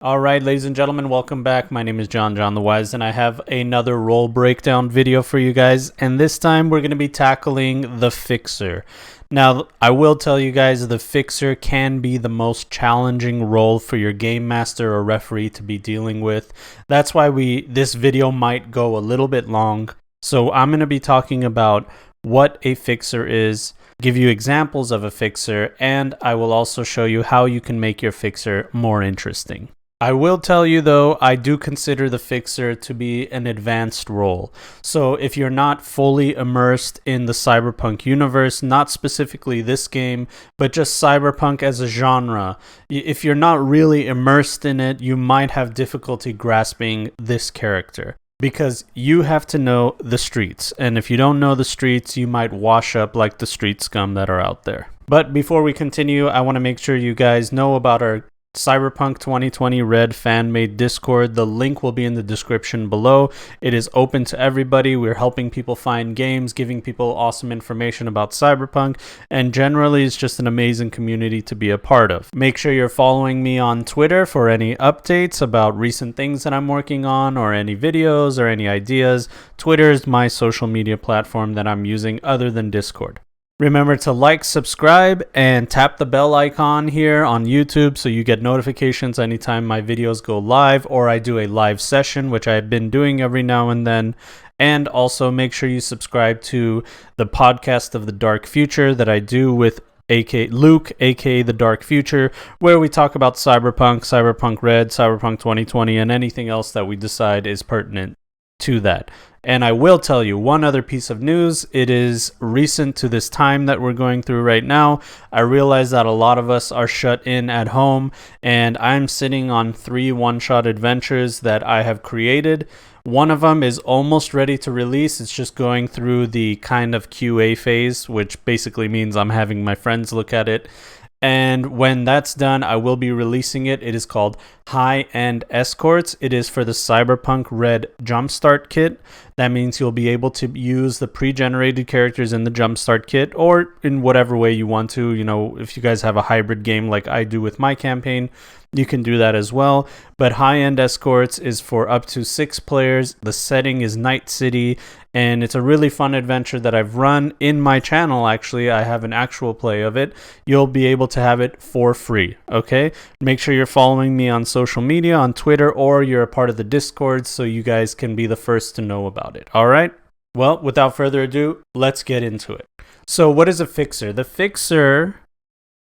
All right, ladies and gentlemen, welcome back. My name is JonJonTheWise, and I have another role breakdown video for you guys. And this time we're going to be tackling the Fixer. Now, I will tell you guys, the Fixer can be the most challenging role for your game master or referee to be dealing with. That's why this video might go a little bit long. So I'm going to be talking about what a Fixer is, give you examples of a Fixer, and I will also show you how you can make your Fixer more interesting. I will tell you though, I do consider the Fixer to be an advanced role. So if you're not fully immersed in the Cyberpunk universe, not specifically this game, but just Cyberpunk as a genre, if you're not really immersed in it, you might have difficulty grasping this character. Because you have to know the streets, and if you don't know the streets, you might wash up like the street scum that are out there. But before we continue, I want to make sure you guys know about our Cyberpunk 2020 Red fan-made Discord. The link will be in the description below. It is open to everybody. We're helping people find games, giving people awesome information about Cyberpunk, and generally it's just an amazing community to be a part of. Make sure you're following me on Twitter for any updates about recent things that I'm working on, or any videos or any ideas. Twitter is my social media platform that I'm using other than Discord. Remember to like, subscribe, and tap the bell icon here on YouTube so you get notifications anytime my videos go live or I do a live session, which I've been doing every now and then. And also make sure you subscribe to the podcast of the Dark Future that I do with Luke, aka The Dark Future, where we talk about Cyberpunk, Cyberpunk Red, Cyberpunk 2020, and anything else that we decide is pertinent to that. And I will tell you one other piece of news. It is recent to this time that we're going through right now. I realize that a lot of us are shut in at home, and I'm sitting on 3 one-shot adventures that I have created. One of them is almost ready to release. It's just going through the kind of QA phase, which basically means I'm having my friends look at it. And when that's done, I will be releasing it. It is called High-End Escorts. It is for the Cyberpunk Red Jumpstart Kit. That means you'll be able to use the pre-generated characters in the Jumpstart Kit, or in whatever way you want to. You know, if you guys have a hybrid game like I do with my campaign, you can do that as well. But High-End Escorts is for up to 6 players. The setting is Night City, and it's a really fun adventure that I've run in my channel. Actually, I have an actual play of it. You'll be able to have it for free, okay? Make sure you're following me on social media, on Twitter, or you're a part of the Discord so you guys can be the first to know about it, all right? Well, without further ado, let's get into it. So what is a Fixer? The Fixer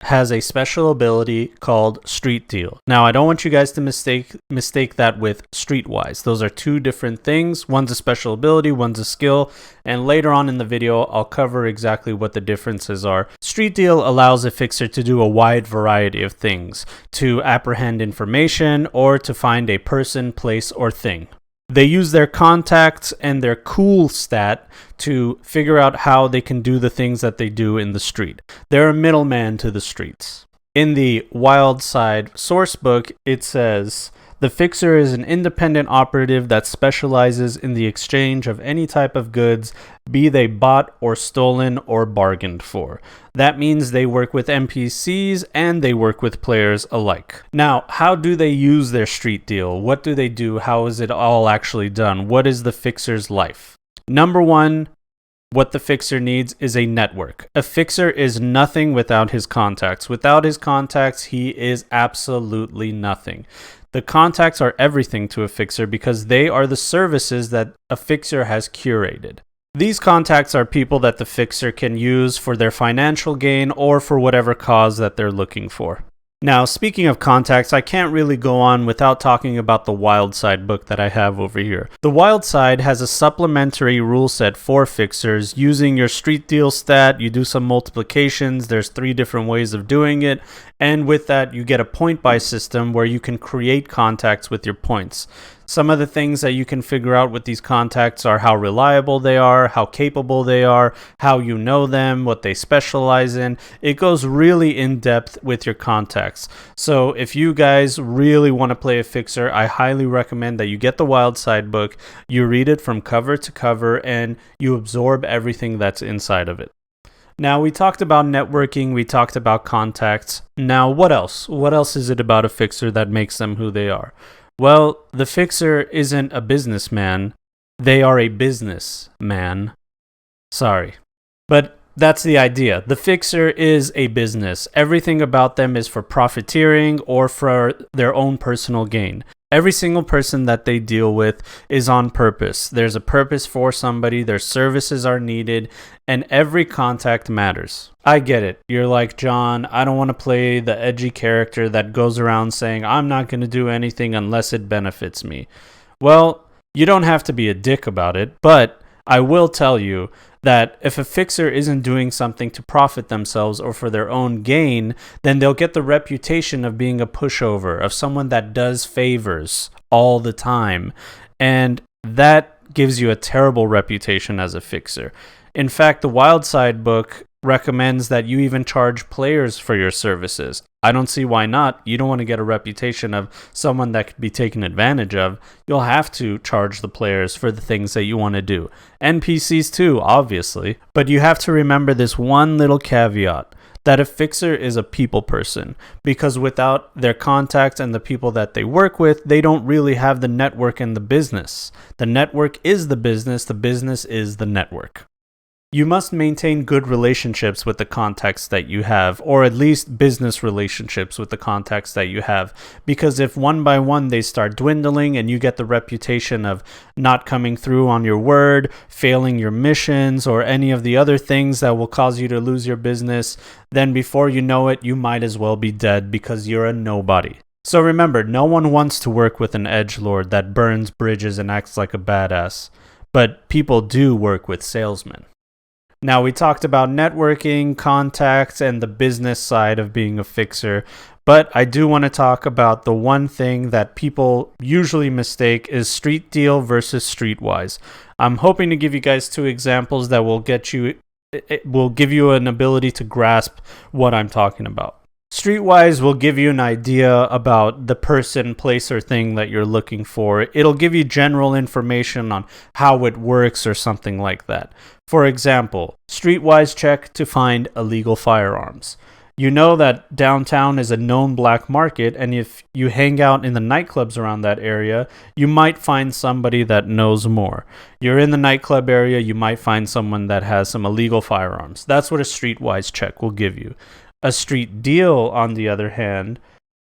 has a special ability called Street Deal. Now, I don't want you guys to mistake that with Streetwise. Those are 2 different things. One's a special ability, one's a skill, and later on in the video, I'll cover exactly what the differences are. Street Deal allows a Fixer to do a wide variety of things, to apprehend information, or to find a person, place, or thing. They use their contacts and their cool stat to figure out how they can do the things that they do in the street. They're a middleman to the streets. In the Wildside sourcebook, it says, the Fixer is an independent operative that specializes in the exchange of any type of goods, be they bought or stolen or bargained for. That means they work with NPCs and they work with players alike. Now, how do they use their Street Deal? What do they do? How is it all actually done? What is the Fixer's life? Number 1, what the Fixer needs is a network. A Fixer is nothing without his contacts. Without his contacts, he is absolutely nothing. The contacts are everything to a Fixer because they are the services that a Fixer has curated. These contacts are people that the Fixer can use for their financial gain or for whatever cause that they're looking for. Now, speaking of contacts, I can't really go on without talking about the Wildside book that I have over here. The Wildside has a supplementary rule set for Fixers using your Street Deal stat. You do some multiplications. There's 3 different ways of doing it. And with that, you get a point-buy system where you can create contacts with your points. Some of the things that you can figure out with these contacts are how reliable they are, how capable they are, how you know them, what they specialize in. It goes really in depth with your contacts. So if you guys really want to play a Fixer, I highly recommend that you get the Wildside book, you read it from cover to cover, and you absorb everything that's inside of it. Now, we talked about networking, we talked about contacts. Now, what else? What else is it about a fixer that makes them who they are? Well, the fixer isn't a businessman, they are a businessman. Sorry. But that's the idea. The fixer is a business. Everything about them is for profiteering or for their own personal gain. Every single person that they deal with is on purpose. There's a purpose for somebody, their services are needed, and every contact matters. I get it. You're like, John, I don't want to play the edgy character that goes around saying, I'm not going to do anything unless it benefits me. Well, you don't have to be a dick about it, but I will tell you that if a fixer isn't doing something to profit themselves or for their own gain, then they'll get the reputation of being a pushover, of someone that does favors all the time. And that gives you a terrible reputation as a fixer. In fact, the Wildside book recommends that you even charge players for your services. I don't see why not. You don't want to get a reputation of someone that could be taken advantage of. You'll have to charge the players for the things that you want to do. NPCs too, obviously. But you have to remember this one little caveat, that a fixer is a people person, because without their contacts and the people that they work with, they don't really have the network and the business. The network is the business is the network. You must maintain good relationships with the contacts that you have, or at least business relationships with the contacts that you have, because if one by one they start dwindling and you get the reputation of not coming through on your word, failing your missions, or any of the other things that will cause you to lose your business, then before you know it, you might as well be dead because you're a nobody. So remember, no one wants to work with an edgelord that burns bridges and acts like a badass, but people do work with salesmen. Now, we talked about networking, contacts, and the business side of being a fixer, but I do want to talk about the one thing that people usually mistake is street deal versus streetwise. I'm hoping to give you guys two examples that will give you an ability to grasp what I'm talking about. Streetwise will give you an idea about the person, place, or thing that you're looking for. It'll give you general information on how it works or something like that. For example, Streetwise check to find illegal firearms. You know that downtown is a known black market, and if you hang out in the nightclubs around that area, you might find somebody that knows more. You're in the nightclub area, you might find someone that has some illegal firearms. That's what a Streetwise check will give you. A street deal, on the other hand,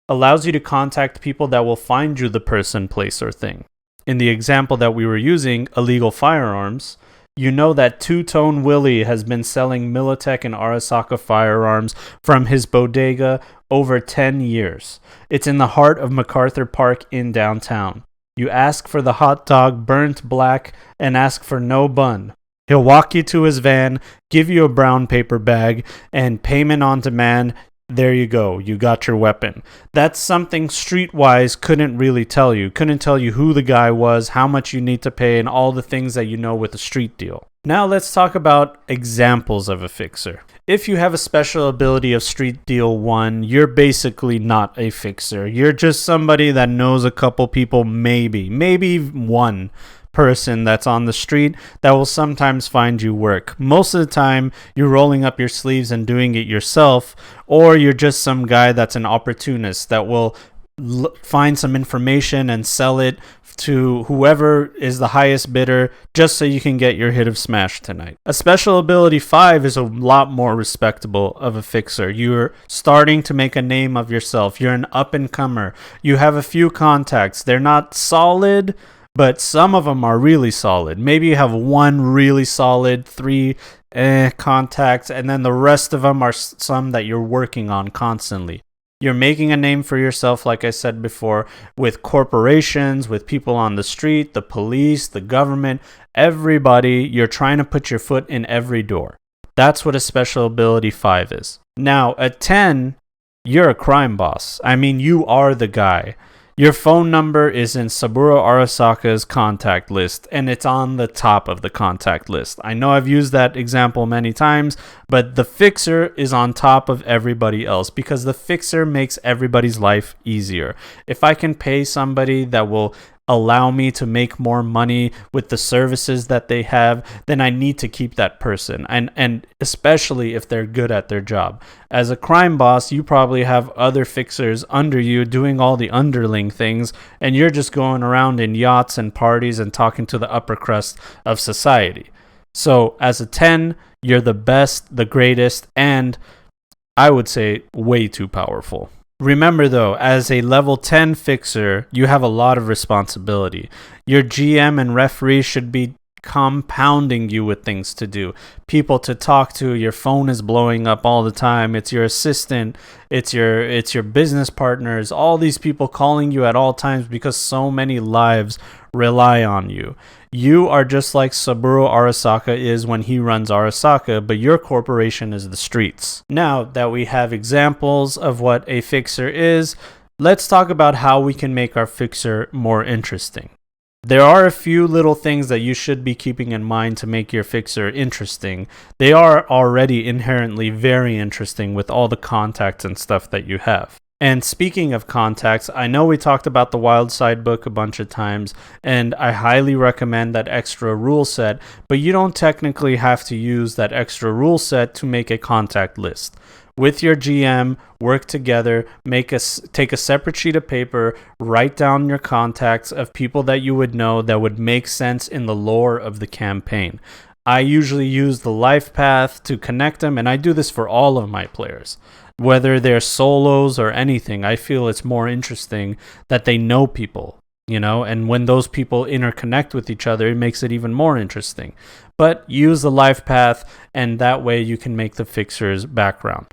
allows you to contact people that will find you the person, place, or thing. In the example that we were using, illegal firearms, you know that Two-Tone Willie has been selling Militech and Arasaka firearms from his bodega over 10 years. It's in the heart of MacArthur Park in downtown. You ask for the hot dog burnt black and ask for no bun. He'll walk you to his van, give you a brown paper bag, and payment on demand. There you go. You got your weapon. That's something Streetwise couldn't really tell you. Couldn't tell you who the guy was, how much you need to pay, and all the things that you know with a street deal. Now let's talk about examples of a fixer. If you have a special ability of Street Deal 1, you're basically not a fixer. You're just somebody that knows a couple people, maybe one person that's on the street that will sometimes find you work. Most of the time, you're rolling up your sleeves and doing it yourself, or you're just some guy that's an opportunist that will find some information and sell it to whoever is the highest bidder just so you can get your hit of smash tonight. A special ability 5 is a lot more respectable of a fixer. You're starting to make a name of yourself. You're an up-and-comer. You have a few contacts. They're not solid, but some of them are really solid. Maybe you have one really solid, 3 contacts, and then the rest of them are some that you're working on constantly. You're making a name for yourself, like I said before, with corporations, with people on the street, the police, the government, everybody. You're trying to put your foot in every door. That's what a special ability 5 is. Now, at 10, you're a crime boss. I mean, you are the guy. Your phone number is in Saburo Arasaka's contact list, and it's on the top of the contact list. I know I've used that example many times, but the fixer is on top of everybody else because the fixer makes everybody's life easier. If I can pay somebody that will allow me to make more money with the services that they have, then I need to keep that person. And especially if they're good at their job. As a crime boss, you probably have other fixers under you doing all the underling things, and you're just going around in yachts and parties and talking to the upper crust of society. So as a 10, you're the best, the greatest, and I would say way too powerful. Remember though, as a level 10 fixer, you have a lot of responsibility. Your GM and referee should be compounding you with things to do, people to talk to. Your phone is blowing up all the time. It's your assistant, it's your business partners, all these people calling you at all times because so many lives rely on you. You are just like Saburo Arasaka is when he runs Arasaka, but your corporation is the streets. Now that we have examples of what a fixer is, let's talk about how we can make our fixer more interesting. There are a few little things that you should be keeping in mind to make your fixer interesting. They are already inherently very interesting with all the contacts and stuff that you have. And speaking of contacts, I know we talked about the Wild Side book a bunch of times, and I highly recommend that extra rule set, but you don't technically have to use that extra rule set to make a contact list. With your GM, work together, take a separate sheet of paper, write down your contacts of people that you would know that would make sense in the lore of the campaign. I usually use the life path to connect them, and I do this for all of my players. Whether they're solos or anything, I feel it's more interesting that they know people, and when those people interconnect with each other, it makes it even more interesting. But use the life path, and that way you can make the fixer's background.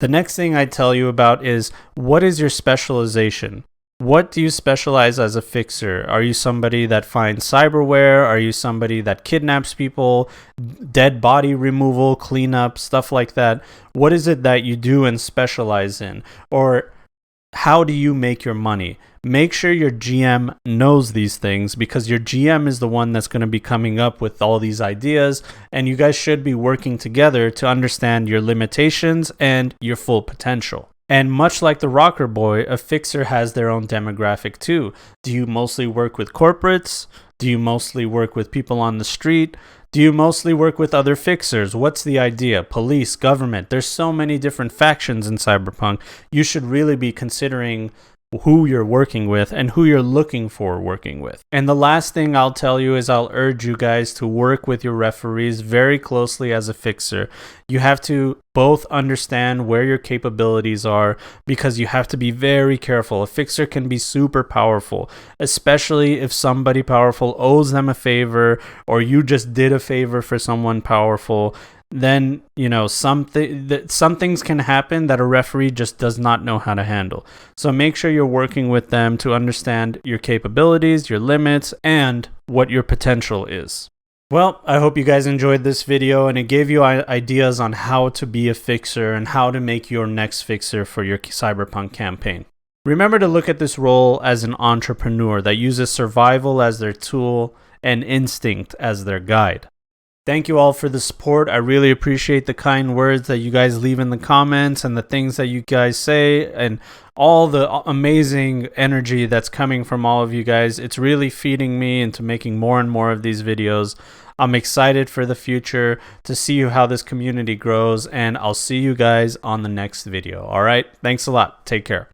The next thing I tell you about is, what is your specialization? What do you specialize as a fixer? Are you somebody that finds cyberware? Are you somebody that kidnaps people? Dead body removal, cleanup, stuff like that? What is it that you do and specialize in? Or how do you make your money? Make sure your GM knows these things, because your GM is the one that's going to be coming up with all these ideas, and you guys should be working together to understand your limitations and your full potential. And much like the Rocker Boy, a fixer has their own demographic too. Do you mostly work with corporates? Do you mostly work with people on the street? Do you mostly work with other fixers? What's the idea? Police, government. There's so many different factions in Cyberpunk. You should really be considering who you're working with and who you're looking for working with. And the last thing I'll tell you is, I'll urge you guys to work with your referees very closely as a fixer. You have to both understand where your capabilities are, because you have to be very careful. A fixer can be super powerful, especially if somebody powerful owes them a favor, or you just did a favor for someone powerful. Then some things can happen that a referee just does not know how to handle. So make sure you're working with them to understand your capabilities, your limits, and what your potential is. Well, I hope you guys enjoyed this video, and it gave you ideas on how to be a fixer and how to make your next fixer for your Cyberpunk campaign. Remember to look at this role as an entrepreneur that uses survival as their tool and instinct as their guide. Thank you all for the support. I really appreciate the kind words that you guys leave in the comments, and the things that you guys say, and all the amazing energy that's coming from all of you guys. It's really feeding me into making more and more of these videos. I'm excited for the future to see how this community grows, and I'll see you guys on the next video. All right, thanks a lot. Take care.